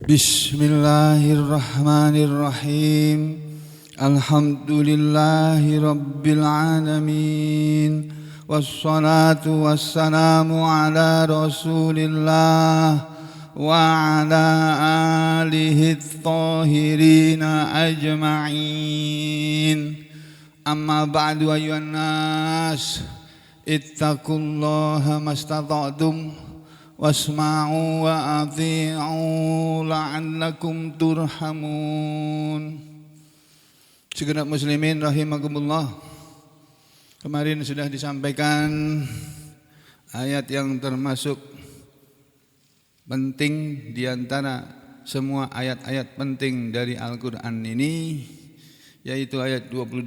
Bismillahirrahmanirrahim. Alhamdulillahi rabbil alamin. Wassalatu wassalamu ala rasulillah wa ala alihi at-tahirina ajma'in. Amma ba'du ayyuhan nas, ittaqullaha mastata'tum wasma'u wa ati'u la'allakum turhamun. Segenap muslimin rahimakumullah, kemarin sudah disampaikan ayat yang termasuk penting di antara semua ayat-ayat penting dari Al-Quran ini, yaitu ayat 28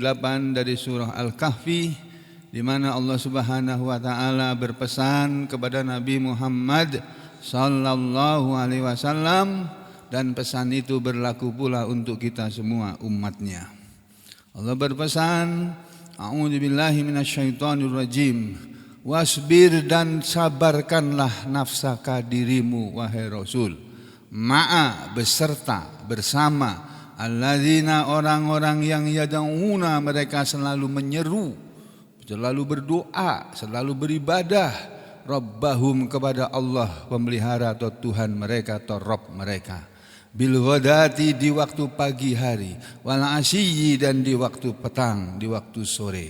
dari surah Al-Kahfi, di mana Allah Subhanahu wa taala berpesan kepada Nabi Muhammad sallallahu alaihi wasallam, dan pesan itu berlaku pula untuk kita semua umatnya. Allah berpesan, a'udzubillahi minasyaitonir rajim, wasbir, dan sabarkanlah nafsaka dirimu wahai Rasul, ma'a, beserta, bersama, alladzina, orang-orang yang yad'una, mereka selalu menyeru, selalu berdoa, selalu beribadah, Rabbahum, kepada Allah pemelihara atau Tuhan mereka atau Rabb mereka, bil ghadati, di waktu pagi hari, wal asyiyi, dan di waktu petang, di waktu sore.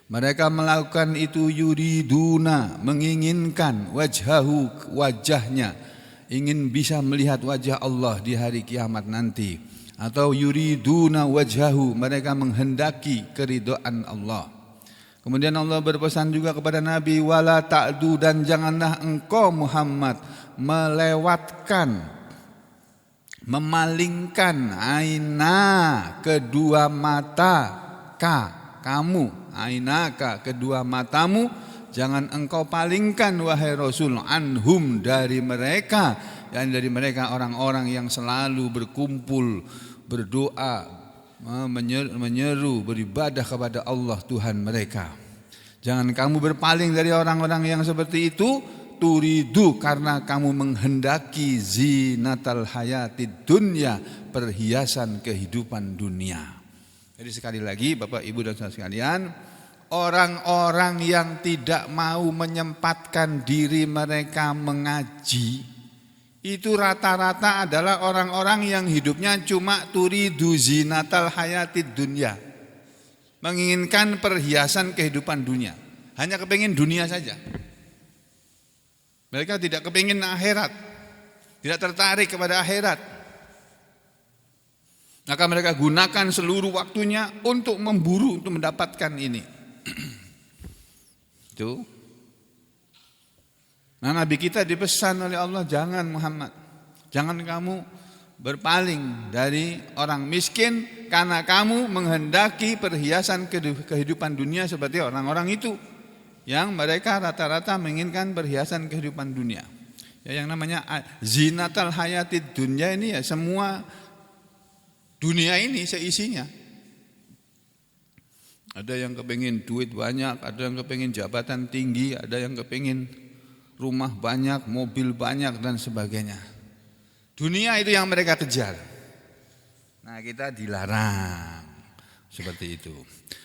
Mereka melakukan itu yuriduna, menginginkan, wajhahu, wajahnya, ingin bisa melihat wajah Allah di hari kiamat nanti, atau yuriduna wajhahu, mereka menghendaki keridhaan Allah. Kemudian Allah berpesan juga kepada Nabi, wala ta'du, dan janganlah engkau Muhammad melewatkan, memalingkan, aina, kedua mata, kamu, ainaka, kedua matamu, jangan engkau palingkan wahai Rasul, anhum, dari mereka, dan dari mereka orang-orang yang selalu berkumpul, berdoa, menyeru, beribadah kepada Allah Tuhan mereka. Jangan kamu berpaling dari orang-orang yang seperti itu, turidu, karena kamu menghendaki zinatal hayatid dunya, perhiasan kehidupan dunia. Jadi sekali lagi Bapak Ibu dan saudara sekalian, orang-orang yang tidak mau menyempatkan diri mereka mengaji, itu rata-rata adalah orang-orang yang hidupnya cuma turidu zinatal hayatid dunya, menginginkan perhiasan kehidupan dunia, hanya kepingin dunia saja. Mereka tidak kepingin akhirat, tidak tertarik kepada akhirat. Maka mereka gunakan seluruh waktunya untuk memburu, untuk mendapatkan ini. Itu. Nah, Nabi kita dipesan oleh Allah, jangan Muhammad, jangan kamu berpaling dari orang miskin karena kamu menghendaki perhiasan kehidupan dunia seperti orang-orang itu, yang mereka rata-rata menginginkan perhiasan kehidupan dunia. Ya, yang namanya zinatal hayatid dunya ini ya semua dunia ini seisinya. Ada yang kepingin duit banyak, ada yang kepingin jabatan tinggi, ada yang kepingin rumah banyak, mobil banyak, dan sebagainya. Dunia itu yang mereka kejar. Nah, kita dilarang seperti itu.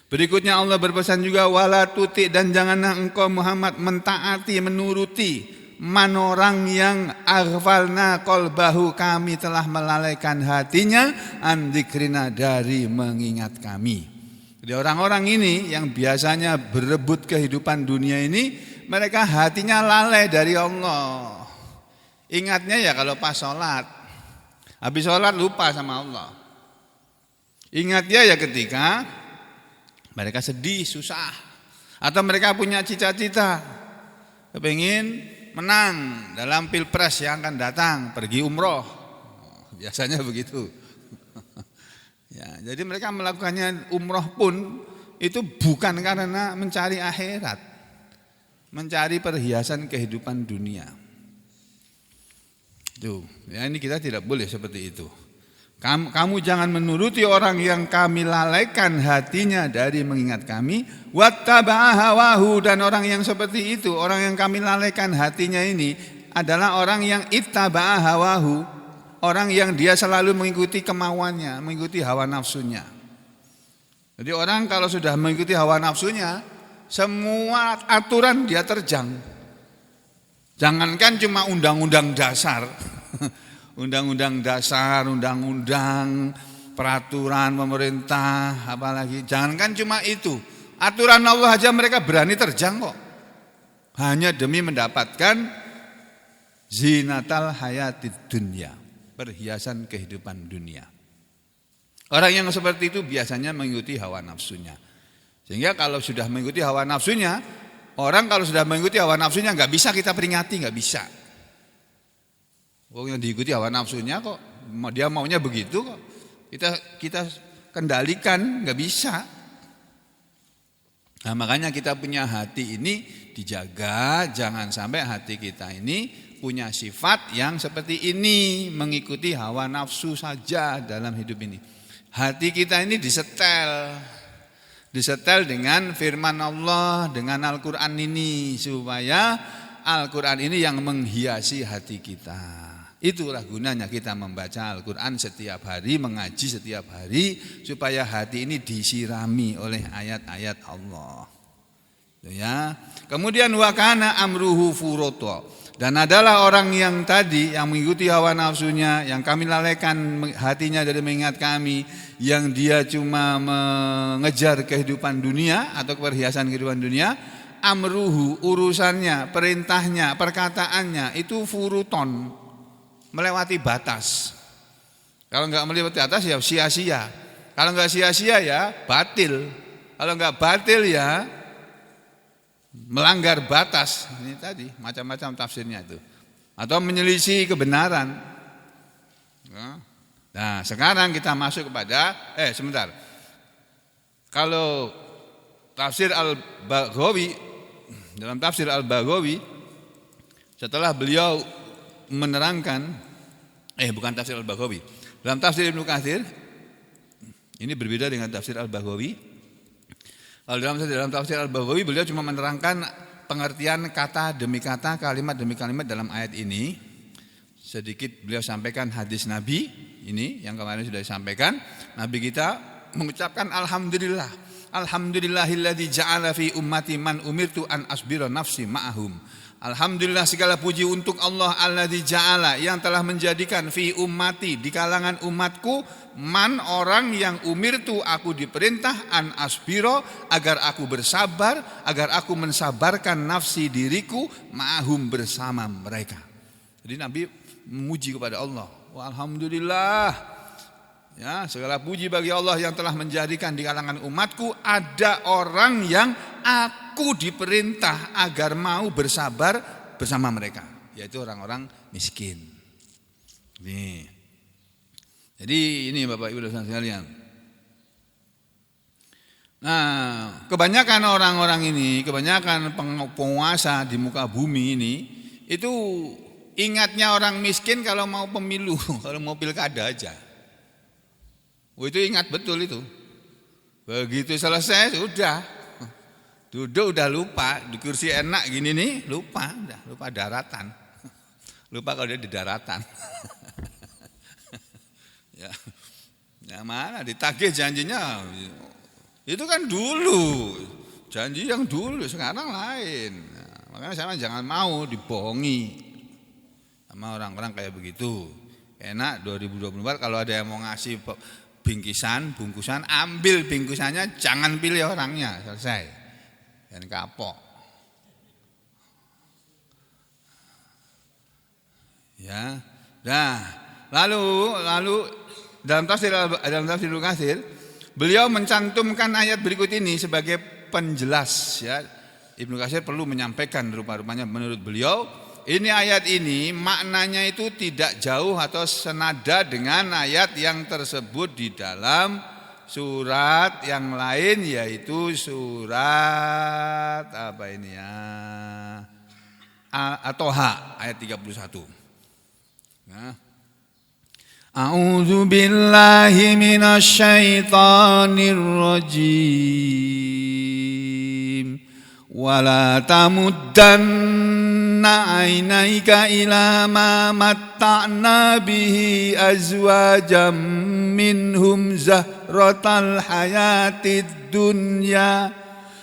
Berikutnya Allah berpesan juga, wala tuti, dan janganlah engkau Muhammad mentaati, menuruti man, orang yang aghfalna qalbahu, kami telah melalaikan hatinya, an dzikrina, dari mengingat kami. Jadi orang-orang ini yang biasanya berebut kehidupan dunia ini, mereka hatinya lalai dari Allah. Ingatnya ya kalau pas sholat, habis sholat lupa sama Allah. Ingatnya ya ketika mereka sedih, susah, atau mereka punya cita-cita, kepingin menang dalam pilpres yang akan datang, pergi umroh. Biasanya begitu. Ya, jadi mereka melakukannya umroh pun itu bukan karena mencari akhirat, mencari perhiasan kehidupan dunia. Tuh, ya ini kita tidak boleh seperti itu. Kamu jangan menuruti orang yang kami lalaikan hatinya dari mengingat kami, wattaba'a hawahu, dan orang yang seperti itu, orang yang kami lalaikan hatinya ini adalah orang yang ittaba'a hawahu, orang yang dia selalu mengikuti kemauannya, mengikuti hawa nafsunya. Jadi orang kalau sudah mengikuti hawa nafsunya, semua aturan dia terjang. Jangankan cuma undang-undang dasar, undang-undang dasar, undang-undang, peraturan pemerintah, apalagi. Jangankan cuma itu, aturan Allah aja mereka berani terjang kok. Hanya demi mendapatkan zinatal hayatid dunya, perhiasan kehidupan dunia. Orang yang seperti itu biasanya mengikuti hawa nafsunya. Sehingga kalau sudah mengikuti hawa nafsunya, orang kalau sudah mengikuti hawa nafsunya nggak bisa kita peringati, nggak bisa. Yang diikuti hawa nafsunya kok, dia maunya begitu kok. Kita kendalikan, nggak bisa. Nah, makanya kita punya hati ini dijaga, jangan sampai hati kita ini punya sifat yang seperti ini, mengikuti hawa nafsu saja dalam hidup ini. Hati kita ini disetel dengan firman Allah, dengan Al-Quran ini, supaya Al-Quran ini yang menghiasi hati kita. Itulah gunanya kita membaca Al-Quran setiap hari, mengaji setiap hari, supaya hati ini disirami oleh ayat-ayat Allah. Ya. Kemudian wa kana amruhu furoto. Dan adalah orang yang tadi yang mengikuti hawa nafsunya, yang kami lalaikan hatinya dari mengingat kami, yang dia cuma mengejar kehidupan dunia atau perhiasan kehidupan dunia, amruhu, urusannya, perintahnya, perkataannya itu furuton, melewati batas. Kalau enggak melewati batas ya sia-sia. Kalau enggak sia-sia ya batil. Kalau enggak batil ya melanggar batas. Ini tadi macam-macam tafsirnya itu. Atau menyelisih kebenaran. Nah, sekarang kita masuk kepada sebentar. Kalau tafsir Al-Baghawi, dalam tafsir Al-Baghawi, setelah beliau menerangkan, bukan tafsir Al-Baghawi, dalam tafsir Ibnu Katsir, ini berbeda dengan tafsir Al-Baghawi. Kalau dalam tafsir Al-Baghawi beliau cuma menerangkan pengertian kata demi kata, kalimat demi kalimat dalam ayat ini. Sedikit beliau sampaikan hadis Nabi ini yang kemarin sudah disampaikan. Nabi kita mengucapkan alhamdulillah. Alhamdulillahilladzi ja'ala fi ummati man umirtu an asbira nafsi ma'ahum. Alhamdulillah, segala puji untuk Allah alladzi ja'ala, yang telah menjadikan fi ummati, di kalangan umatku, man, orang yang umirtu, aku diperintah, an asbiro, agar aku bersabar, agar aku mensabarkan nafsi diriku, ma'ahum, bersama mereka. Jadi Nabi memuji kepada Allah. Alhamdulillah, ya, segala puji bagi Allah yang telah menjadikan di kalangan umatku ada orang yang aku diperintah agar mau bersabar bersama mereka, yaitu orang-orang miskin. Nih. Jadi ini Bapak Ibu dan sekalian. Nah, kebanyakan orang-orang ini, kebanyakan penguasa di muka bumi ini, itu ingatnya orang miskin kalau mau pemilu, kalau mau pilkada aja. Itu ingat betul itu. Begitu selesai sudah. Duduk udah lupa, di kursi enak gini nih, lupa daratan. Lupa kalau dia di daratan. Ya mana ditagih janjinya. Itu kan dulu. Janji yang dulu, sekarang lain. Nah, makanya saya jangan mau dibohongi sama orang-orang kayak begitu. Enak 2024 kalau ada yang mau ngasih bungkusan, ambil bungkusannya, jangan pilih orangnya, selesai. Dan kapok. Ya. Nah, lalu dalam tafsir Ibnu Katsir, beliau mencantumkan ayat berikut ini sebagai penjelas, ya. Ibnu Katsir perlu menyampaikan rupa-rupanya menurut beliau, ini ayat ini maknanya itu tidak jauh atau senada dengan ayat yang tersebut di dalam surat yang lain, yaitu surat apa ini ya? At-Thaha ayat 31. Nah. A'udzu billahi minasy syaithanir rajim. wala tamuddanna ainaika ila ma matta'na bihi azwajam minhum zahratal hayatid dunya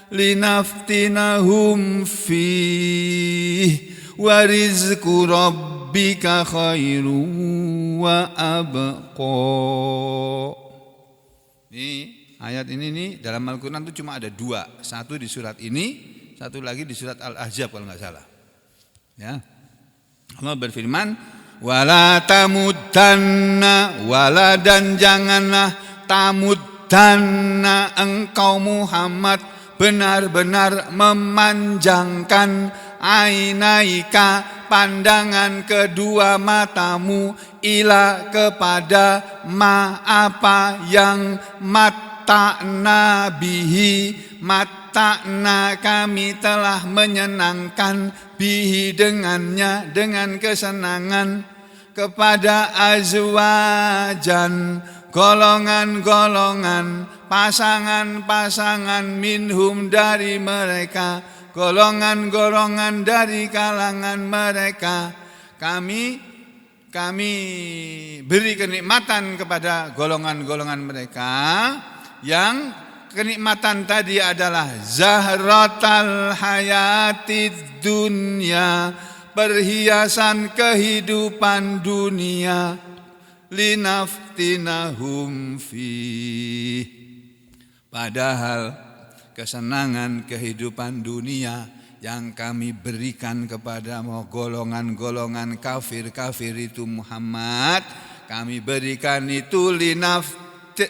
linaftinahum fih wa rizqu rabbika khairum wa abqa. Ini ayat ini nih dalam Al-Quran itu cuma ada dua. Satu di surat ini, satu lagi di surat Al-Ahzab kalau nggak salah. Ya. Allah berfirman, wala tamuddanna, wala dan janganlah tamuddanna engkau Muhammad benar-benar memanjangkan ainaika pandangan kedua matamu ila kepada ma apa yang matta'na bihi, matta'na kami telah menyenangkan bihi dengannya, dengan kesenangan kepada azwajan golongan-golongan, pasangan-pasangan minhum dari mereka, golongan-golongan dari kalangan mereka. Kami beri kenikmatan kepada golongan-golongan mereka yang kenikmatan tadi adalah zahratal hayatid dunya, perhiasan kehidupan dunia, linaftinahum fih, padahal kesenangan kehidupan dunia yang kami berikan kepada golongan-golongan kafir-kafir itu Muhammad, kami berikan itu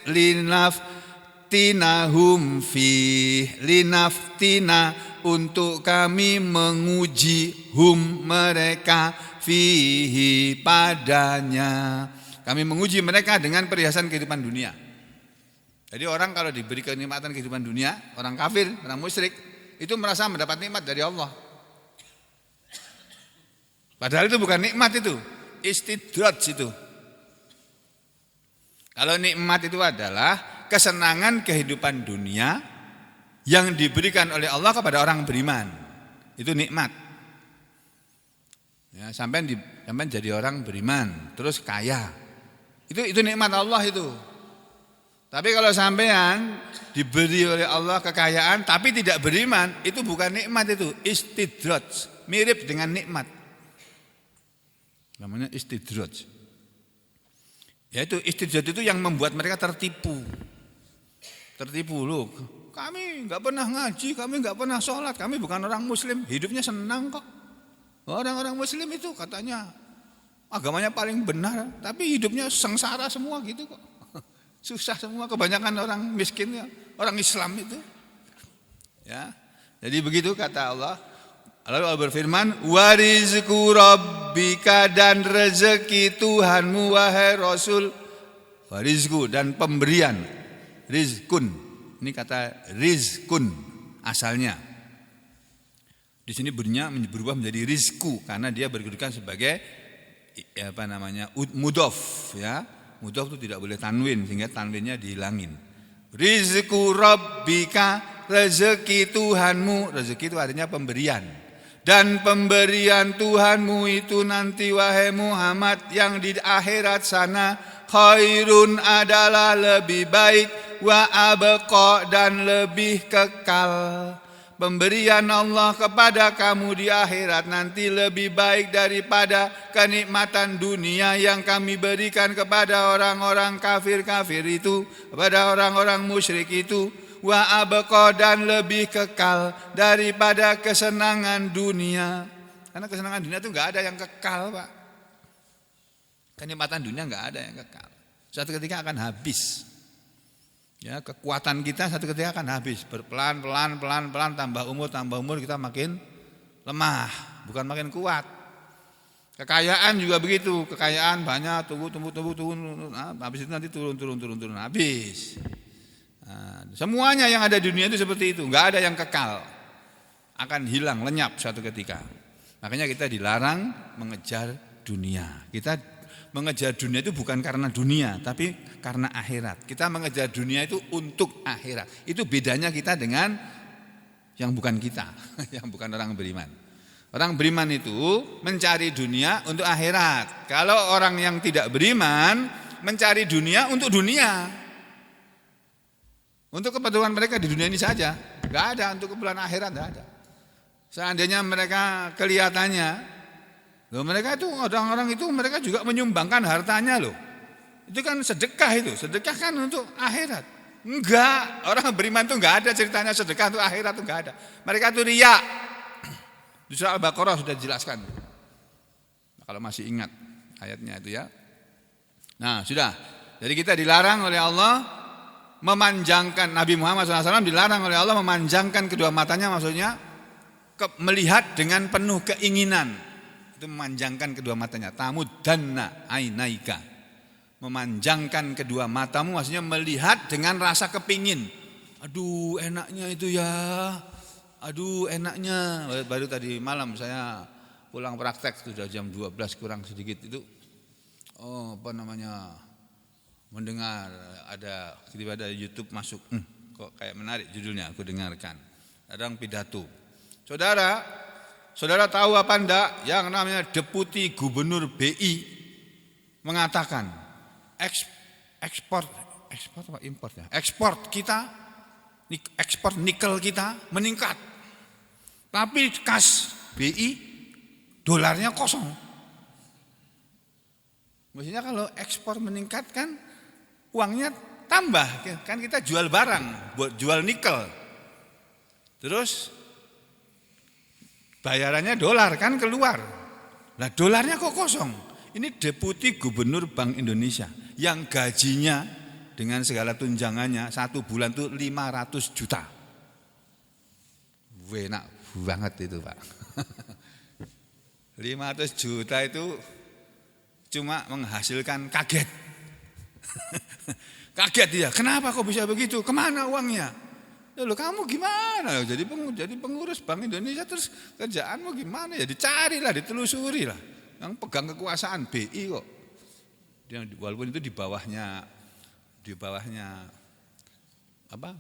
linaftinahum fih, linaftina untuk kami menguji hum mereka fihi padanya, kami menguji mereka dengan perhiasan kehidupan dunia. Jadi orang kalau diberi kenikmatan kehidupan dunia, orang kafir, orang musyrik, itu merasa mendapat nikmat dari Allah. Padahal itu bukan nikmat, itu istidraj itu. Kalau nikmat itu adalah kesenangan kehidupan dunia yang diberikan oleh Allah kepada orang beriman. Itu nikmat. Ya, sampai jadi orang beriman, terus kaya. Itu nikmat Allah itu. Tapi kalau sampean diberi oleh Allah kekayaan tapi tidak beriman, itu bukan nikmat, itu istidraj, mirip dengan nikmat. Namanya istidraj. Yaitu istidraj itu yang membuat mereka tertipu. Tertipu loh. Kami enggak pernah ngaji, kami enggak pernah sholat, kami bukan orang muslim, hidupnya senang kok. Orang-orang muslim itu katanya agamanya paling benar, tapi hidupnya sengsara semua gitu kok. Susah semua, kebanyakan orang miskin, orang Islam itu. Ya. Jadi begitu kata Allah. Lalu Allah berfirman, wa rizqu rabbika, dan rezeki Tuhanmu wahai Rasul. Wa rizqu, dan pemberian. Rizkun. Ini kata rizkun asalnya. Di sini berubah menjadi rizku karena dia berkedudukan sebagai mudhof, ya. Mudhof itu tidak boleh tanwin sehingga tanwinnya dihilangin. Rizqu rabbika, rezeki Tuhanmu. Rezeki itu artinya pemberian. Dan pemberian Tuhanmu itu nanti wahai Muhammad yang di akhirat sana khairun adalah lebih baik, wa abqa dan lebih kekal. Pemberian Allah kepada kamu di akhirat nanti lebih baik daripada kenikmatan dunia yang kami berikan kepada orang-orang kafir-kafir itu, kepada orang-orang musyrik itu. Wa abqa, dan lebih kekal daripada kesenangan dunia. Karena kesenangan dunia itu enggak ada yang kekal, Pak. Kenikmatan dunia enggak ada yang kekal. Suatu ketika akan habis. Ya, kekuatan kita satu ketika akan habis. Berpelan-pelan tambah umur kita makin lemah, bukan makin kuat. Kekayaan juga begitu, kekayaan banyak, tumbuh, habis itu nanti turun habis. Nah, semuanya yang ada di dunia itu seperti itu, enggak ada yang kekal. Akan hilang, lenyap suatu ketika. Makanya kita dilarang mengejar dunia. Kita mengejar dunia itu bukan karena dunia, tapi karena akhirat. Kita mengejar dunia itu untuk akhirat. Itu bedanya kita dengan yang bukan kita, yang bukan orang beriman. Orang beriman itu mencari dunia untuk akhirat. Kalau orang yang tidak beriman mencari dunia untuk dunia. Untuk keperluan mereka di dunia ini saja. Enggak ada untuk keperluan akhirat, enggak ada. Seandainya mereka kelihatannya, loh mereka itu orang-orang itu mereka juga menyumbangkan hartanya loh. Itu kan sedekah itu. Sedekah kan untuk akhirat. Enggak, orang beriman itu enggak ada ceritanya sedekah untuk akhirat itu enggak ada. Mereka itu riya. Di surah Al-Baqarah sudah dijelaskan. Kalau masih ingat ayatnya itu ya. Nah, sudah. Jadi kita dilarang oleh Allah memanjangkan, Nabi Muhammad SAW dilarang oleh Allah memanjangkan kedua matanya, maksudnya melihat dengan penuh keinginan. Itu memanjangkan kedua matanya. Tamuddanna ainaika. Memanjangkan kedua matamu maksudnya melihat dengan rasa kepingin. Aduh, enaknya itu ya. Aduh, enaknya. Baru tadi malam saya pulang praktek sudah jam 12 kurang sedikit itu. Mendengar ada YouTube masuk. Kok kayak menarik judulnya, aku dengarkan. Ada yang pidato. Saudara tahu apa enggak yang namanya Deputi Gubernur BI mengatakan ekspor apa impor ya? Ekspor kita, ekspor nikel kita meningkat. Tapi kas BI dolarnya kosong. Maksudnya kalau ekspor meningkat kan uangnya tambah. Kan kita jual barang, buat jual nikel. Terus bayarannya dolar kan keluar. Nah dolarnya kok kosong. Ini Deputi Gubernur Bank Indonesia yang gajinya dengan segala tunjangannya 1 bulan itu 500 juta. Enak banget itu Pak. 500 juta itu cuma menghasilkan kaget. Kaget dia, kenapa kok bisa begitu? Kemana uangnya? Loh kamu gimana? Jadi pengurus Bank Indonesia terus kerjaanmu gimana? Ya dicarilah, ditelusurilah. Yang pegang kekuasaan BI kok. Walaupun itu di bawahnya apa?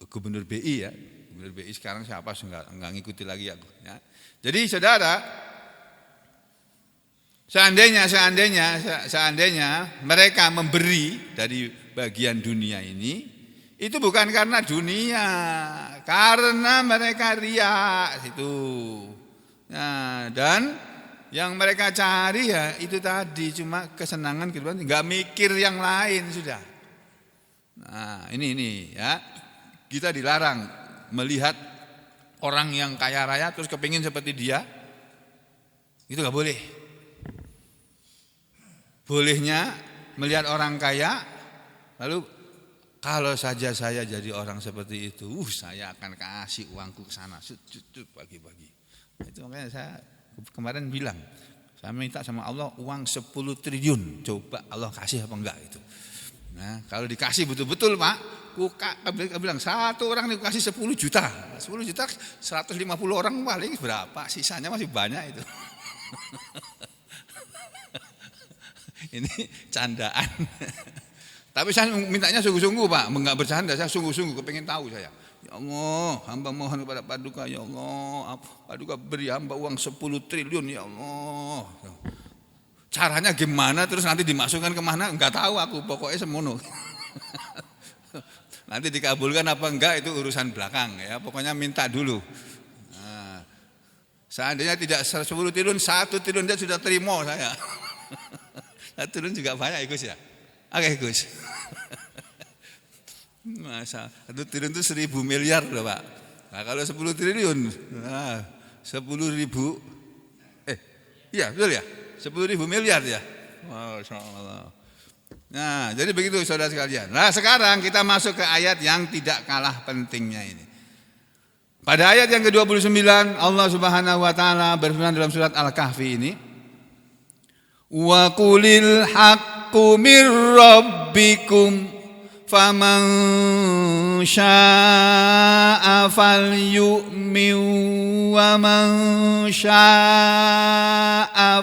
Gubernur BI ya. Gubernur BI sekarang siapa enggak ngikuti lagi aku ya. Jadi saudara, seandainya mereka memberi dari bagian dunia ini, itu bukan karena dunia, karena mereka riya itu. Nah, dan yang mereka cari ya itu tadi cuma kesenangan kedua, enggak mikir yang lain sudah. Nah, ini ya. Kita dilarang melihat orang yang kaya raya terus kepingin seperti dia. Itu enggak boleh. Bolehnya melihat orang kaya, lalu kalau saja saya jadi orang seperti itu, saya akan kasih uangku ke sana, bagi-bagi. Itu makanya saya kemarin bilang, saya minta sama Allah uang 10 triliun, coba Allah kasih apa enggak itu. Nah, kalau dikasih betul-betul Pak, aku bilang satu orang dikasih 10 juta, 10 juta 150 orang paling berapa, sisanya masih banyak itu. Ini candaan. Tapi saya mintanya sungguh-sungguh Pak, enggak bercanda, saya sungguh-sungguh kepengen tahu saya. Ya Allah, hamba mohon kepada Paduka, ya Allah, Paduka beri hamba uang 10 triliun ya Allah. Caranya gimana terus nanti dimasukkan kemana enggak tahu aku, pokoknya semono. Nanti dikabulkan apa enggak itu urusan belakang ya, pokoknya minta dulu. Nah, seandainya tidak 10 triliun, 1 triliun dia sudah terima saya. 1 triliun juga banyak Gus ya. Oke Gus. Masa 1 triliun itu 1000 miliar loh Pak. Nah kalau 10 triliun, 10.000, iya betul ya, 10.000 miliar ya. Masya Allah. Nah jadi begitu saudara sekalian. Nah sekarang kita masuk ke ayat yang tidak kalah pentingnya ini. Pada ayat yang ke-29 Allah Subhanahu wa taala berfirman dalam surat Al-Kahfi ini, wa qulil haqqu mir rabbikum faman syaa'a falyu'min wa man syaa'a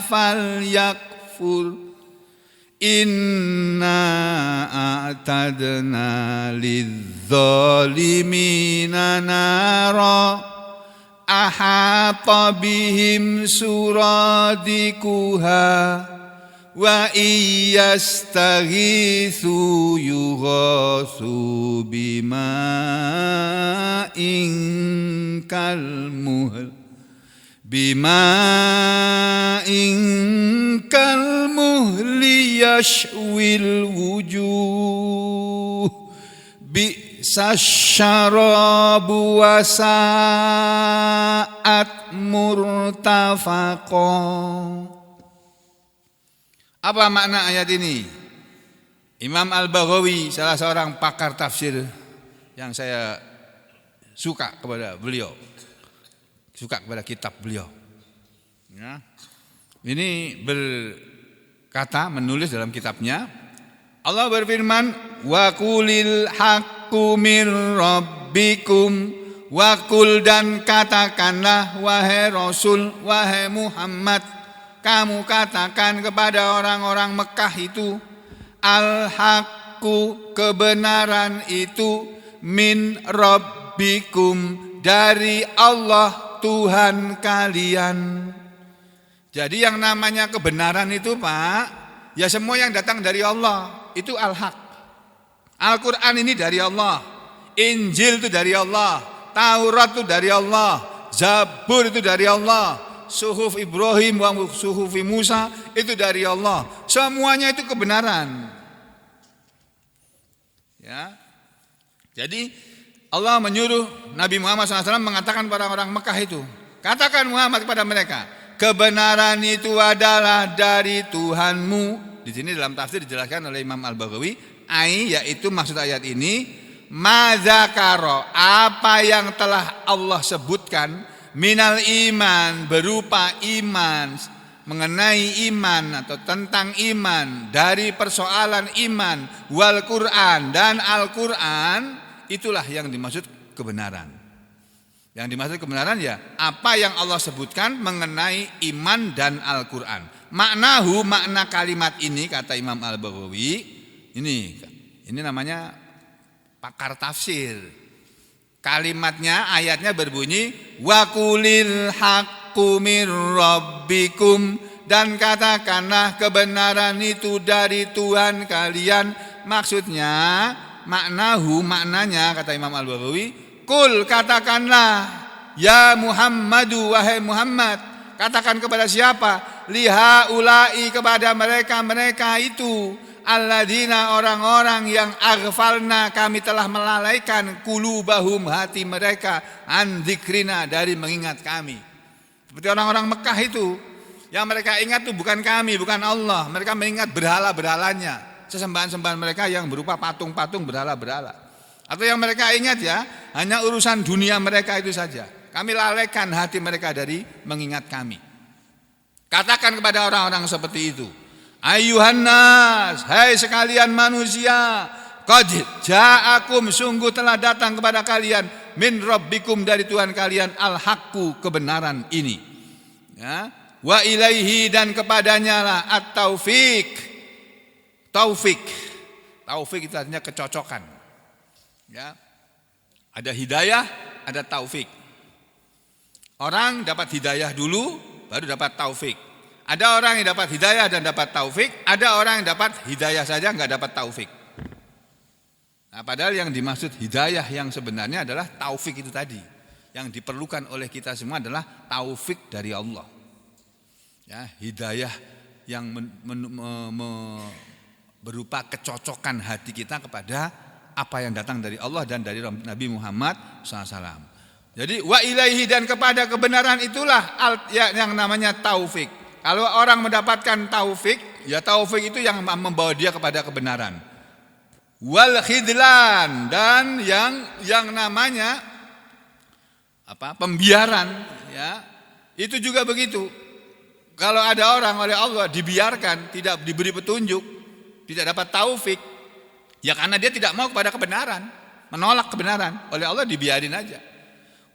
falyakfur Inna a'tadna lidzalimina nara ahata bihim suradikuha wa iyastaghithu yughathu bima'in kalmuhl yashwil wujuh bi'sas syarabu wa sa'at murtafaqa. Apa makna ayat ini? Imam Al-Baghawi, salah seorang pakar tafsir yang saya suka kepada beliau, suka kepada kitab beliau. Ya. Ini berkata, menulis dalam kitabnya, Allah berfirman, wa qulil haqqu mir rabbikum, wa qul, dan katakanlah wahai Rasul, wahai Muhammad, kamu katakan kepada orang-orang Mekah itu, al-haqqu, kebenaran itu, min rabbikum, dari Allah Tuhan kalian. Jadi yang namanya kebenaran itu Pak, ya semua yang datang dari Allah, itu al-haq. Al-Quran ini dari Allah, Injil itu dari Allah, Taurat itu dari Allah, Zabur itu dari Allah, Suhuf Ibrahim wa Suhuf Musa itu dari Allah. Semuanya itu kebenaran. Ya. Jadi Allah menyuruh Nabi Muhammad SAW mengatakan pada orang Mekah itu, katakan Muhammad kepada mereka, kebenaran itu adalah dari Tuhanmu. Di sini dalam tafsir dijelaskan oleh Imam Al-Baghawi, yaitu maksud ayat ini, mazakaro, apa yang telah Allah sebutkan, minal iman, berupa iman, mengenai iman atau tentang iman, dari persoalan iman, wal Quran, dan Al-Quran, itulah yang dimaksud kebenaran. Yang dimaksud kebenaran ya apa yang Allah sebutkan mengenai iman dan Al-Quran. Maknahu, makna kalimat ini, kata Imam Al-Baghawi, ini namanya pakar tafsir. Kalimatnya, ayatnya berbunyi, wa qulil haqqu mir rabbikum, dan katakanlah kebenaran itu dari Tuhan kalian. Maksudnya, maknahu, maknanya, kata Imam Al-Baghawi, kul, katakanlah, ya Muhammadu, wahai Muhammad, katakan kepada siapa? Liha ulai, kepada mereka itu, alladzina, orang-orang yang aghfalna, kami telah melalaikan, kulubahum, hati mereka, an dzikrina, dari mengingat kami. Seperti orang-orang Mekah itu, yang mereka ingat itu bukan kami, bukan Allah. Mereka mengingat berhala-berhalanya, sesembahan-sembahan mereka yang berupa patung-patung berhala-berhala. Atau yang mereka ingat ya, hanya urusan dunia mereka itu saja. Kami lalaikan hati mereka dari mengingat kami. Katakan kepada orang-orang seperti itu, ayuhan nas, hai sekalian manusia, qad ja'akum, sungguh telah datang kepada kalian, min rabbikum, dari Tuhan kalian, al-haqqu, kebenaran ini. Ya, wa ilaihi, dan kepadanya lah at-taufik. Taufik itu artinya kecocokan. Ya. Ada hidayah, ada taufik. Orang dapat hidayah dulu, baru dapat taufik. Ada orang yang dapat hidayah dan dapat taufik, ada orang yang dapat hidayah saja enggak dapat taufik. Nah, padahal yang dimaksud hidayah yang sebenarnya adalah taufik itu tadi. Yang diperlukan oleh kita semua adalah taufik dari Allah. Ya, hidayah yang berupa kecocokan hati kita kepada apa yang datang dari Allah dan dari Nabi Muhammad SAW. Jadi wa ilaihi, dan kepada kebenaran itulah yang namanya taufik. Kalau orang mendapatkan taufik, ya taufik itu yang membawa dia kepada kebenaran. Wal khidlan, dan yang namanya pembiaran, ya itu juga begitu. Kalau ada orang oleh Allah dibiarkan, tidak diberi petunjuk, tidak dapat taufik, ya karena dia tidak mau kepada kebenaran, menolak kebenaran, oleh Allah dibiarin aja.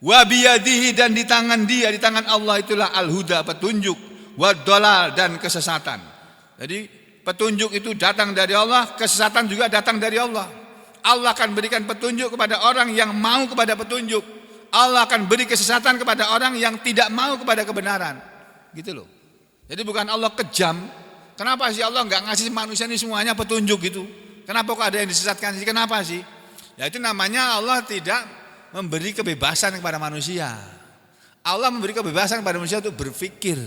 Wa biyadihi, dan di tangan dia, di tangan Allah itulah al-huda, petunjuk, wa dhalal, dan kesesatan. Jadi petunjuk itu datang dari Allah, kesesatan juga datang dari Allah. Allah akan berikan petunjuk kepada orang yang mau kepada petunjuk. Allah akan beri kesesatan kepada orang yang tidak mau kepada kebenaran. Gitu loh. Jadi bukan Allah kejam. Kenapa sih Allah nggak ngasih manusia ini semuanya petunjuk gitu? Kenapa kok ada yang disesatkan sih? Kenapa sih? Ya itu namanya Allah tidak memberi kebebasan kepada manusia. Allah memberi kebebasan kepada manusia untuk berpikir.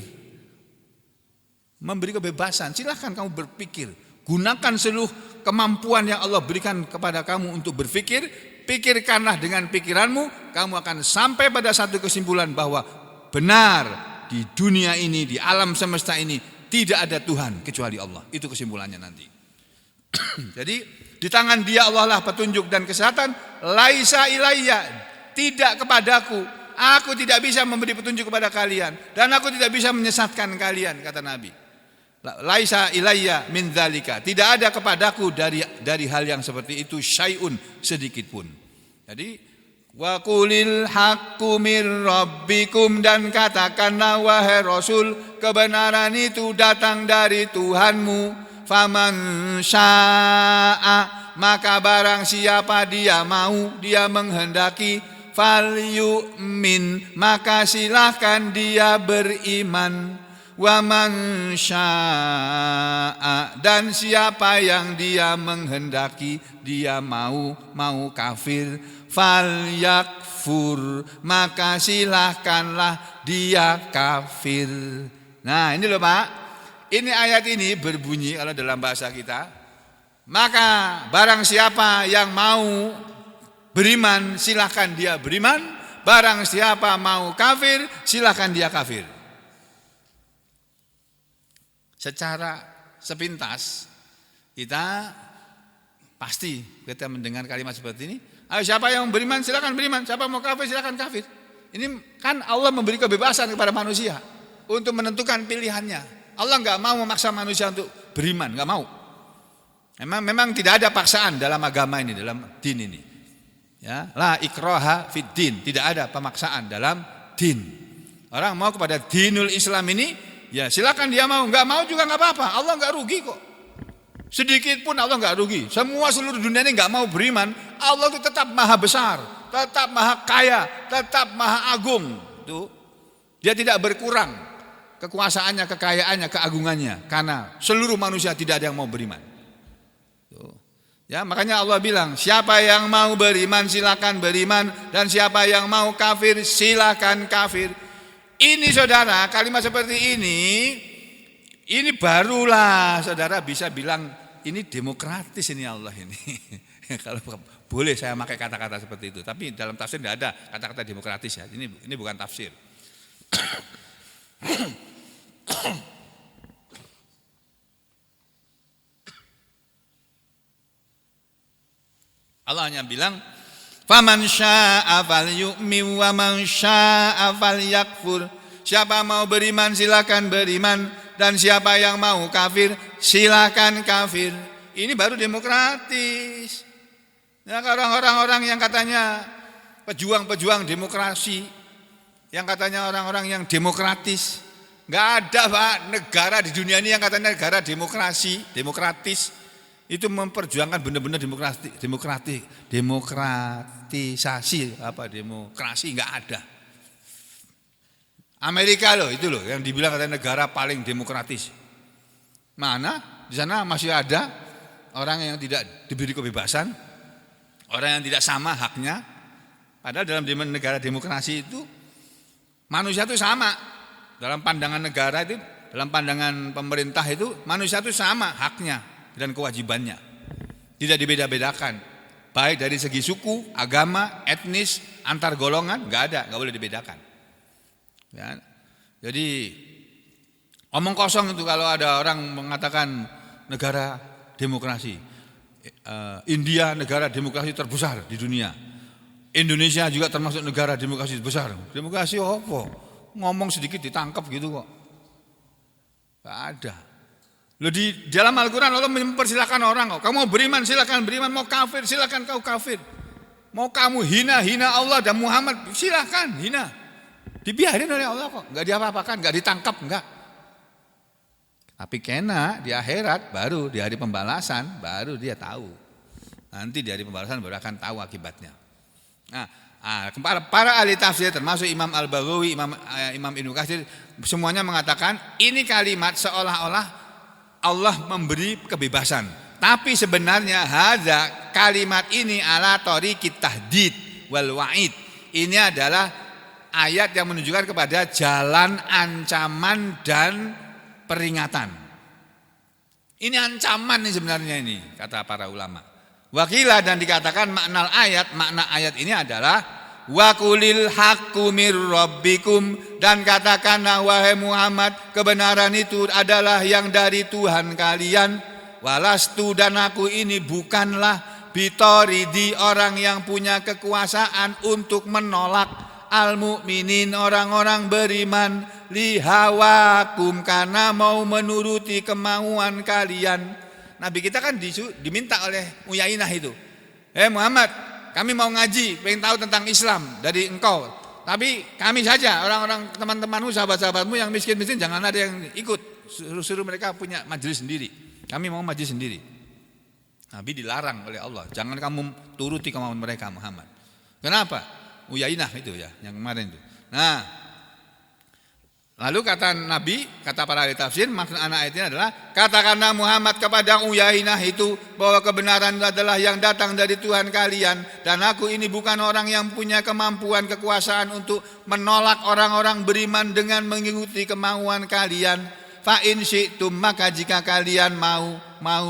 Memberi kebebasan, silahkan kamu berpikir. Gunakan seluruh kemampuan yang Allah berikan kepada kamu untuk berpikir. Pikirkanlah dengan pikiranmu, kamu akan sampai pada satu kesimpulan bahwa benar di dunia ini, di alam semesta ini tidak ada Tuhan kecuali Allah. Itu kesimpulannya nanti. Jadi di tangan Dia Allah lah petunjuk dan kesehatan. Laisa ilayya, tidak kepadaku. Aku tidak bisa memberi petunjuk kepada kalian dan aku tidak bisa menyesatkan kalian, kata Nabi. Laisa ilayya min dzalika, tidak ada kepadaku dari hal yang seperti itu syai'un, sedikit pun. Jadi wa qulil haqqu mir rabbikum, dan katakanlah wahai Rasul, kebenaran itu datang dari Tuhanmu. Faman syaa, maka barang siapa dia mau, dia menghendaki, fal yu'min, maka silahkan dia beriman. Wa man syaa, dan siapa yang dia menghendaki, dia mau kafir, fal yakfur, maka silahkanlah dia kafir. Nah ini loh Pak, ini ayat ini berbunyi kalau dalam bahasa kita, maka barang siapa yang mau beriman silahkan dia beriman, barang siapa mau kafir silahkan dia kafir. Secara sepintas kita pasti kita mendengar kalimat seperti ini. Ayo siapa yang beriman silakan beriman, siapa mau kafir silakan kafir. Ini kan Allah memberi kebebasan kepada manusia untuk menentukan pilihannya. Allah nggak mau memaksa manusia untuk beriman, nggak mau. Memang tidak ada paksaan dalam agama ini, dalam din ini. Ya, la ikraha fid din, tidak ada pemaksaan dalam din. Orang mau kepada dinul Islam ini, ya silakan dia mau, nggak mau juga nggak apa-apa. Allah nggak rugi kok. Sedikit pun Allah nggak rugi. Semua seluruh dunia ini nggak mau beriman, Allah itu tetap maha besar, tetap maha kaya, tetap maha agung. Tuh, dia tidak berkurang kekuasaannya, kekayaannya, keagungannya, karena seluruh manusia tidak ada yang mau beriman. Tuh. Ya makanya Allah bilang, siapa yang mau beriman silakan beriman, dan siapa yang mau kafir silakan kafir. Ini saudara, kalimat seperti ini barulah saudara bisa bilang ini demokratis ini Allah ini. Kalau boleh saya pakai kata-kata seperti itu, tapi dalam tafsir tidak ada kata-kata demokratis ya. Ini bukan tafsir. Allah hanya bilang faman syaa'a falyu'min wa man syaa'a falyakfur. Siapa mau beriman silakan beriman, dan siapa yang mau kafir silakan kafir. Ini baru demokratis. Ya, orang-orang yang katanya pejuang-pejuang demokrasi, yang katanya orang-orang yang demokratis, nggak ada Pak negara di dunia ini yang katanya negara demokratis. Itu memperjuangkan benar-benar demokratisasi demokrasi nggak ada. Amerika loh itu loh yang dibilang katanya negara paling demokratis. Mana di sana masih ada orang yang tidak diberi kebebasan, orang yang tidak sama haknya. Padahal dalam negara demokrasi itu manusia itu sama. Dalam pandangan negara itu, dalam pandangan pemerintah itu manusia itu sama haknya dan kewajibannya, tidak dibeda-bedakan, baik dari segi suku, agama, etnis, antar golongan, nggak boleh dibedakan. Ya. Jadi omong kosong itu kalau ada orang mengatakan negara demokrasi. India negara demokrasi terbesar di dunia. Indonesia juga termasuk negara demokrasi besar. Demokrasi apa? Ngomong sedikit ditangkap gitu kok. Nggak ada. Loh di dalam Al-Quran Allah mempersilahkan orang kok. Kamu mau beriman silakan beriman, mau kafir silakan kau kafir. Mau kamu hina Allah dan Muhammad silakan hina. Dibiarin oleh Allah kok, enggak diapa-apakan, enggak ditangkap, enggak. Tapi kena di akhirat baru di hari pembalasan baru dia tahu. Nanti di hari pembalasan baru akan tahu akibatnya. Nah, para ahli tafsir termasuk Imam Al-Baghawi, Imam Ibnu Katsir semuanya mengatakan ini kalimat seolah-olah Allah memberi kebebasan. Tapi sebenarnya kalimat ini ala thoriqit tahdid wal wa'id. Ini adalah ayat yang menunjukkan kepada jalan ancaman dan peringatan. Ini ancaman nih sebenarnya ini kata para ulama. Wakilah dan dikatakan makna ayat ini adalah waqulil haqqu mir rabbikum, dan katakanlah wahai Muhammad kebenaran itu adalah yang dari Tuhan kalian. Walastu, dan aku ini bukanlah bitoridi orang yang punya kekuasaan untuk menolak al-mu'minin orang-orang beriman lihawakum karena mau menuruti kemauan kalian. Nabi kita kan diminta oleh Uyainah itu, Muhammad, kami mau ngaji, pengen tahu tentang Islam dari engkau. Tapi kami saja, orang-orang teman-temanmu, sahabat-sahabatmu yang miskin-miskin jangan ada yang ikut. Suruh mereka punya majelis sendiri. Kami mau majelis sendiri. Nabi dilarang oleh Allah, jangan kamu turuti kemauan mereka Muhammad. Kenapa? Uyainah itu ya, yang kemarin itu. Nah, lalu kata Nabi, kata para ahli tafsir, maksud ayat ini adalah katakanlah Muhammad kepada Uyainah itu bahwa kebenaran adalah yang datang dari Tuhan kalian, dan aku ini bukan orang yang punya kemampuan kekuasaan untuk menolak orang-orang beriman dengan mengikuti kemauan kalian. Fa in syi'tum, maka jika kalian mau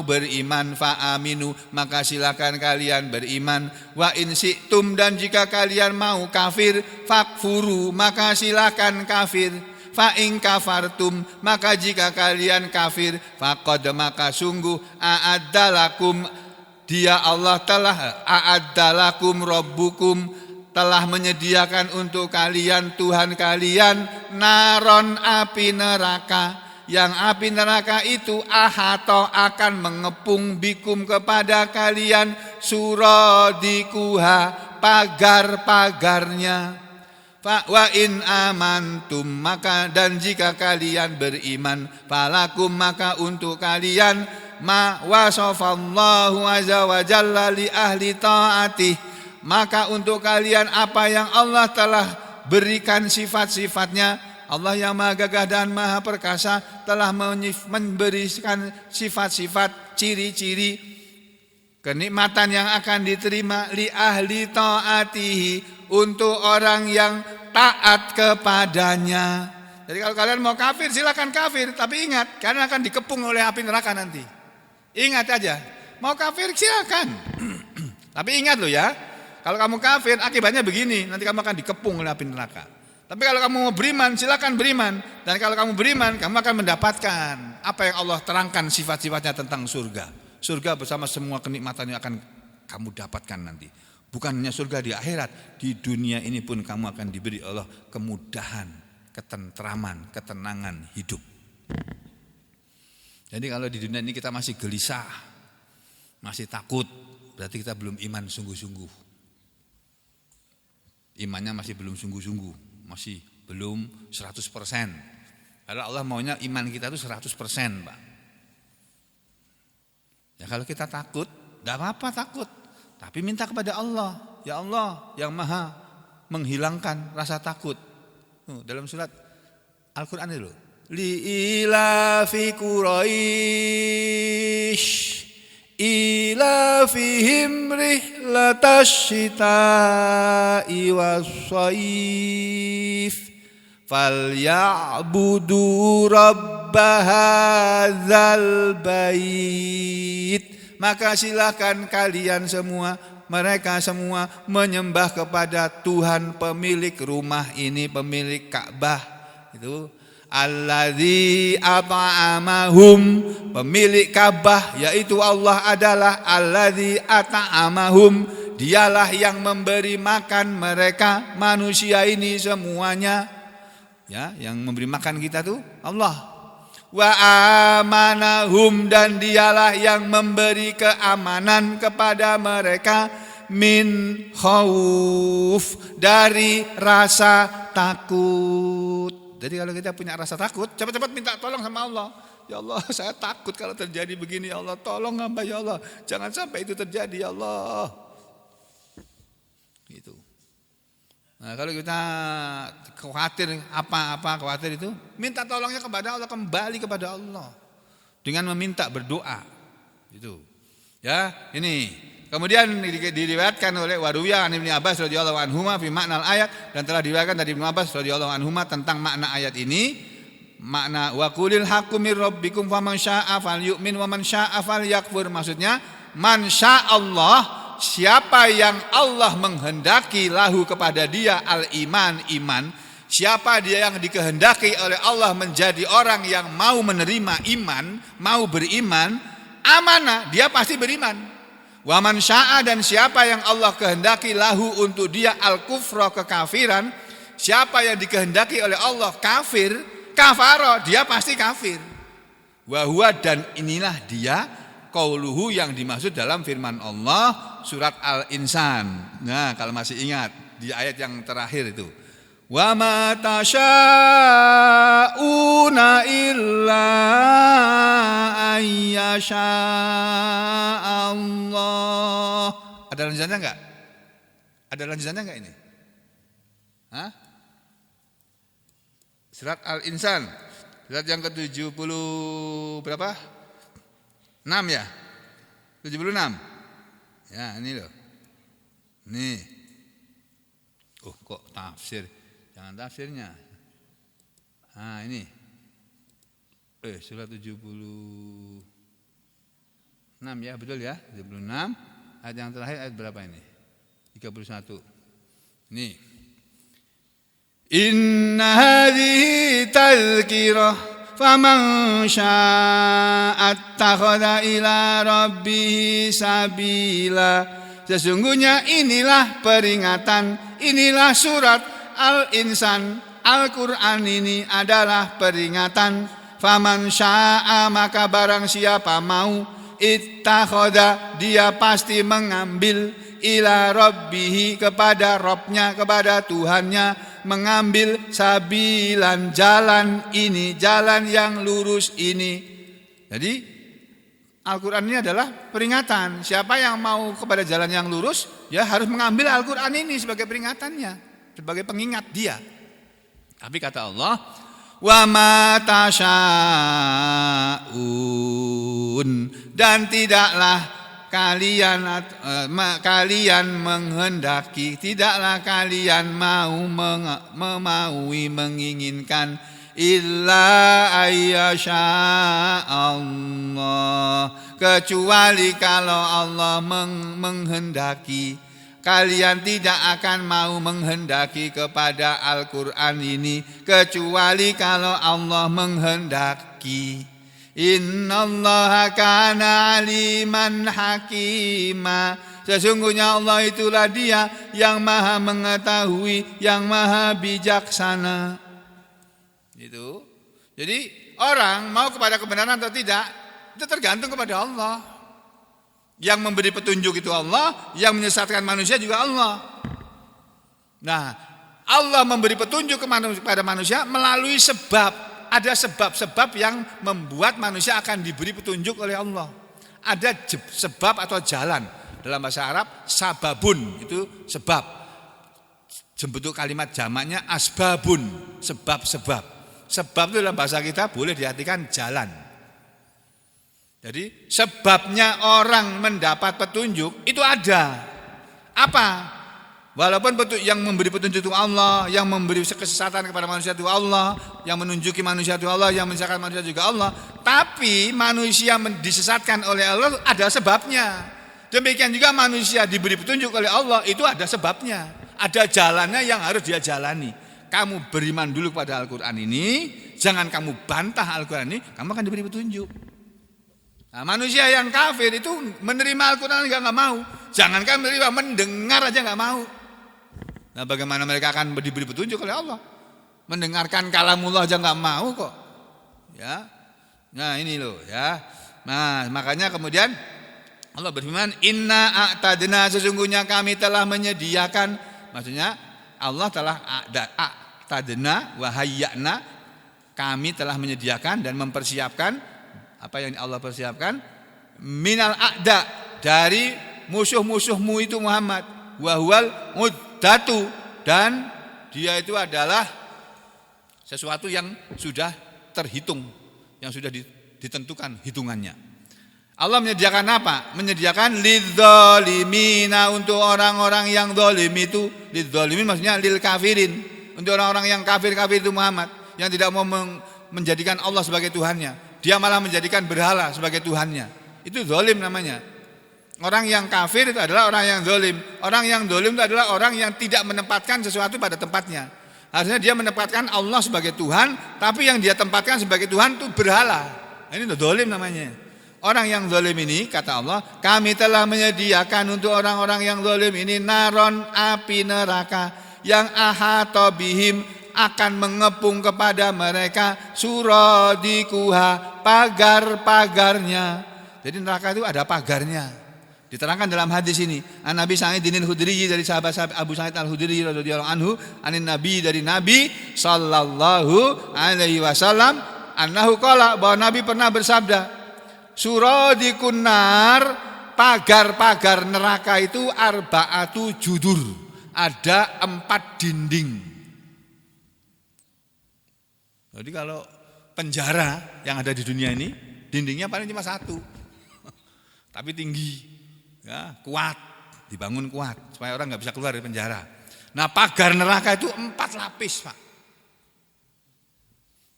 beriman, fa aminu, maka silakan kalian beriman. Wa in syi'tum, dan jika kalian mau kafir, fakfuru, maka silakan kafir. Fa in kafartum, maka jika kalian kafir, faqad, maka sungguh a'addalakum, dia Allah telah a'addalakum rabbukum, telah menyediakan untuk kalian Tuhan kalian naron, api neraka, yang api neraka itu ahato akan mengepung bikum kepada kalian suradikuha, pagar-pagarnya. Wa in amantum, maka dan jika kalian beriman, falakum, maka untuk kalian ma wasafallahu azza wa jalla li ahli ta'atih, maka untuk kalian apa yang Allah telah berikan sifat-sifatnya. Allah yang maha gagah dan maha perkasa telah memberikan sifat-sifat, ciri-ciri kenikmatan yang akan diterima li ahli ta'atihi, untuk orang yang taat kepadanya. Jadi kalau kalian mau kafir silakan kafir, tapi ingat karena akan dikepung oleh api neraka nanti. Ingat aja, mau kafir silakan. Tapi ingat loh ya, kalau kamu kafir akibatnya begini, nanti kamu akan dikepung oleh api neraka. Tapi kalau kamu mau beriman, silakan beriman. Dan kalau kamu beriman, kamu akan mendapatkan apa yang Allah terangkan sifat-sifatnya tentang surga. Surga bersama semua kenikmatan yang akan kamu dapatkan nanti. Bukan hanya surga di akhirat, di dunia ini pun kamu akan diberi Allah kemudahan, ketentraman, ketenangan hidup. Jadi kalau di dunia ini kita masih gelisah, masih takut, berarti kita belum iman sungguh-sungguh. Imannya masih belum sungguh-sungguh. Masih belum 100%. Karena Allah maunya iman kita itu 100%, Pak. Ya kalau kita takut, tidak apa-apa takut. Tapi minta kepada Allah. Ya Allah yang maha menghilangkan rasa takut. Dalam surat Al-Quran itu. Li'ilafi Quraisy ilafihim rihlatash shita'i was-shayf falyabudu rabb hadzal bait, maka silakan kalian semua, mereka semua menyembah kepada Tuhan pemilik rumah ini, pemilik Ka'bah itu. Alladzi at'amahum, pemilik Ka'bah yaitu Allah adalah alladzi at'amahum, dialah yang memberi makan mereka manusia ini semuanya. Ya, yang memberi makan kita tuh Allah. Wa amanahum, dan dialah yang memberi keamanan kepada mereka min khauf, dari rasa takut. Jadi kalau kita punya rasa takut, cepat-cepat minta tolong sama Allah. Ya Allah, saya takut kalau terjadi begini ya Allah. Tolong hamba ya Allah. Jangan sampai itu terjadi ya Allah. Gitu. Nah, kalau kita khawatir apa khawatir itu, minta tolongnya kepada Allah, kembali kepada Allah dengan meminta berdoa. Itu. Ya, ini. Kemudian diriwayatkan oleh Waruya an Ibnu Abbas radhiyallahu anhuma fi makna ayat, dan telah diriwayatkan dari Ibnu Abbas radhiyallahu anhuma tentang makna ayat ini. Makna wa qulil haqqu mir rabbikum faman syaa'a falyu'min wa man syaa'a falyakfur. Maksudnya man sya'allah, siapa yang Allah menghendaki lahu kepada dia al-iman, iman. Siapa dia yang dikehendaki oleh Allah menjadi orang yang mau menerima iman, mau beriman, amanah, dia pasti beriman. Wa man syaa'a, dan siapa yang Allah kehendaki lahu untuk dia al-kufra, kekafiran, siapa yang dikehendaki oleh Allah kafir, kafaro, dia pasti kafir. Wa huwa, dan inilah dia qauluhu yang dimaksud dalam firman Allah surat Al-Insan. Nah, kalau masih ingat di ayat yang terakhir itu. Wa ma tasyauna illa ayyasha Allah. Ada lanjutannya enggak? Ada lanjutannya enggak ini? Hah? Surat Al-Insan, surat yang ke-70 berapa? 6 ya? 76. Ya, ini loh. Nih. Oh, kok tafsir? Jangan tafsirnya. Nah, ini. Surat 76 ya, betul ya? 76. Ayat yang terakhir ayat berapa ini? 31. Nih. Inna hadhihi tazkirah faman syaa'a attakhadha ila rabbih sabila. Sesungguhnya inilah peringatan, inilah surat Al-Insan, Al-Quran ini adalah peringatan. Faman syaa'a, maka barang siapa mau, ittakhadha, dia pasti mengambil, ila rabbihi, kepada Rabbnya, kepada Tuhannya, mengambil sabilan, jalan ini, jalan yang lurus ini. Jadi Al-Quran ini adalah peringatan. Siapa yang mau kepada jalan yang lurus, ya harus mengambil Al-Quran ini sebagai peringatannya, sebagai pengingat dia. Tapi kata Allah, wa ma tasyaun, dan tidaklah kalian menghendaki, tidaklah kalian memaui, menginginkan, illa ayyasha Allah, kecuali kalau Allah menghendaki. Kalian tidak akan mau menghendaki kepada Al-Quran ini kecuali kalau Allah menghendaki. Innallaha kana aliman hakima. Sesungguhnya Allah itulah dia yang maha mengetahui, yang maha bijaksana. Itu. Jadi orang mau kepada kebenaran atau tidak, itu tergantung kepada Allah. Yang memberi petunjuk itu Allah, yang menyesatkan manusia juga Allah. Nah, Allah memberi petunjuk kepada manusia melalui sebab. Ada sebab-sebab yang membuat manusia akan diberi petunjuk oleh Allah. Ada sebab atau jalan. Dalam bahasa Arab, sababun, itu sebab. Bentuk kalimat jamaknya asbabun, sebab-sebab. Sebab itu dalam bahasa kita boleh diartikan jalan. Jadi sebabnya orang mendapat petunjuk itu ada. Apa? Walaupun yang memberi petunjuk itu Allah, yang memberi kesesatan kepada manusia itu Allah, yang menunjuki manusia itu Allah, yang menyesatkan manusia juga Allah. Tapi manusia disesatkan oleh Allah ada sebabnya. Demikian juga manusia diberi petunjuk oleh Allah itu ada sebabnya. Ada jalannya yang harus dia jalani. Kamu beriman dulu kepada Al-Quran ini, jangan kamu bantah Al-Quran ini, kamu akan diberi petunjuk. Nah, manusia yang kafir itu menerima Al-Quran nggak mau. Jangankan menerima, mendengar aja nggak mau. Nah, bagaimana mereka akan diberi petunjuk oleh Allah? Mendengarkan kalamullah aja nggak mau kok. Ya, nah ini loh ya. Nah, makanya kemudian Allah berfirman, Inna a'tadna, sesungguhnya kami telah menyediakan. Maksudnya Allah telah a'tadna wa hayya'na, kami telah menyediakan dan mempersiapkan Apa yang Allah persiapkan? Minal a'da, dari musuh-musuhmu itu Muhammad. Wa huwal muddatu, dan dia itu adalah sesuatu yang sudah terhitung, yang sudah ditentukan hitungannya. Allah menyediakan apa? Menyediakan lidzalimina, untuk orang-orang yang zalim itu. Lidzalimin maksudnya lil kafirin, untuk orang-orang yang kafir-kafir itu Muhammad, yang tidak mau menjadikan Allah sebagai Tuhannya. Dia malah menjadikan berhala sebagai Tuhannya. Itu zalim namanya. Orang yang kafir itu adalah orang yang zalim. Orang yang zalim itu adalah orang yang tidak menempatkan sesuatu pada tempatnya. Harusnya dia menempatkan Allah sebagai Tuhan, tapi yang dia tempatkan sebagai Tuhan itu berhala. Ini zalim namanya. Orang yang zalim ini, kata Allah, kami telah menyediakan untuk orang-orang yang zalim ini naron, api neraka, yang ahata bihim, akan mengepung kepada mereka suradikuha, pagar-pagarnya. Jadi neraka itu ada pagarnya. Diterangkan dalam hadis ini, an Nabi Sa'idin al-Khudri, dari sahabat Abu Sa'id al-Khudri radhiyallahu anhu, anin Nabi, dari Nabi sallallahu alaihi wasallam, annahu qala, bahwa Nabi pernah bersabda, suradikun nar, pagar-pagar neraka itu arba'atu judur, ada 4 dinding. Jadi kalau penjara yang ada di dunia ini, dindingnya paling cuma 1, tapi tinggi, ya, kuat, dibangun kuat supaya orang nggak bisa keluar dari penjara. Nah, pagar neraka itu 4 lapis, Pak.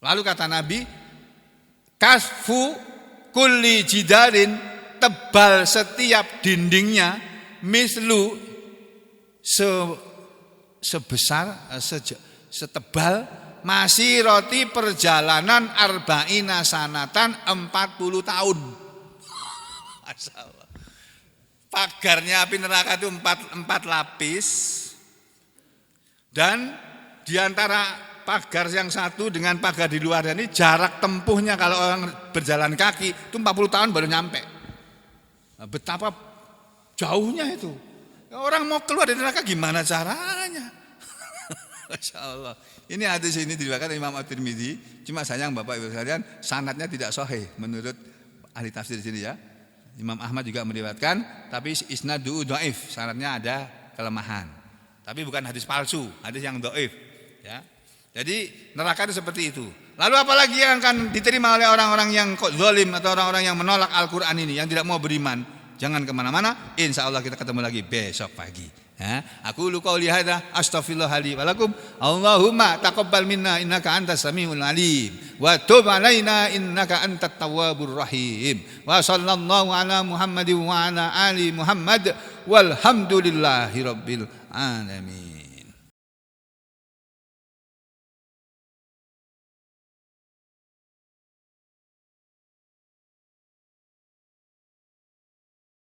Lalu kata Nabi, kasfu kulli jidarin, tebal setiap dindingnya, mislu, setebal masih roti perjalanan arba'ina sanatan, 40 tahun. Masyaallah. Pagarnya api neraka itu 4 lapis, dan diantara pagar yang satu dengan pagar di luar ini jarak tempuhnya kalau orang berjalan kaki itu 40 tahun baru nyampe. Nah, betapa jauhnya itu. Orang mau keluar dari neraka gimana caranya? Masya Allah. Ini hadis ini diriwayatkan Imam At-Tirmidzi. Cuma sayang Bapak Ibu sekalian, sanadnya tidak sahih menurut ahli tafsir di sini ya. Imam Ahmad juga meriwayatkan, tapi isnadu dhaif, sanadnya ada kelemahan. Tapi bukan hadis palsu, hadis yang dhaif, ya. Jadi neraka itu seperti itu. Lalu apalagi yang akan diterima oleh orang-orang yang zalim atau orang-orang yang menolak Al-Qur'an ini, yang tidak mau beriman? Jangan kemana-mana. Insya Allah kita ketemu lagi besok pagi. Ya, aku lu qauli hadza astaghfirullah li wa lakum. Allahumma taqabbal minna innaka antas samiul alim wa tub alaina innaka antat tawwabur rahim. Wa sallallahu ala Muhammadin wa ala ali Muhammad walhamdulillahi rabbil alamin.